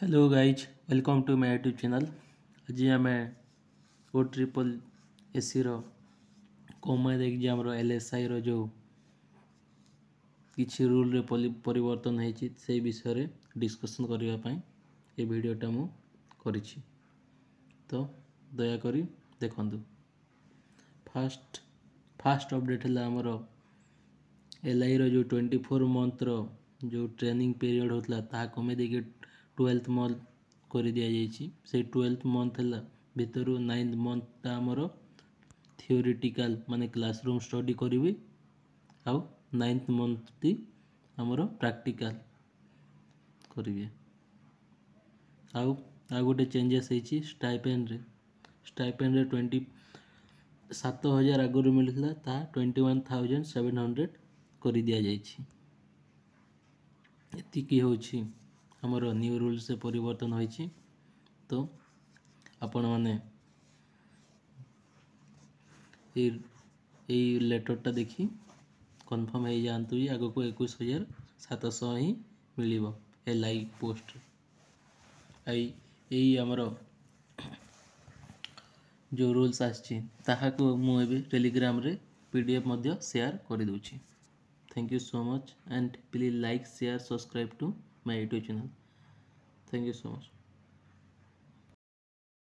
Hello guys welcome to my YouTube channel. आज आम O triple SC common exam LSI जो किसी rule रे परिवर्तन होती से विषय रे डिस्कशन करने ये वीडियोटा मु करिछि। तो दयाकोरी देखंतु। फास्ट अपडेट है आमर LI जो 24 मंथ जो ट्रेनिंग पीरियड होता ता कमे देखिए 12th मंथ कर दि जाइए। से 12th मंथ है भितर 9th मंथ आमर थियोरिटिकल माने क्लासरूम स्टडी करी आउ 9th मंथ टी आमर प्रैक्टिकल करेंगे। आउ गोटे चेंजेस है स्टाइपेंड रे 27,000 आगुरी मिलता ता 21,700 कर दि जाइए। एतिकी होछि हमर न्यू रूल से परिवर्तन होइछि। तो आपण माने ये लेटरटा देखी कन्फर्म हो जातु आग को 21,700 ही मिल LI पोस्ट। यही आमर जो रूल्स आसको मुझे टेलीग्राम रे PDF मध्य शेयर कर दूची। Thank you so much and please like share subscribe to my YouTube channel. Thank you so much.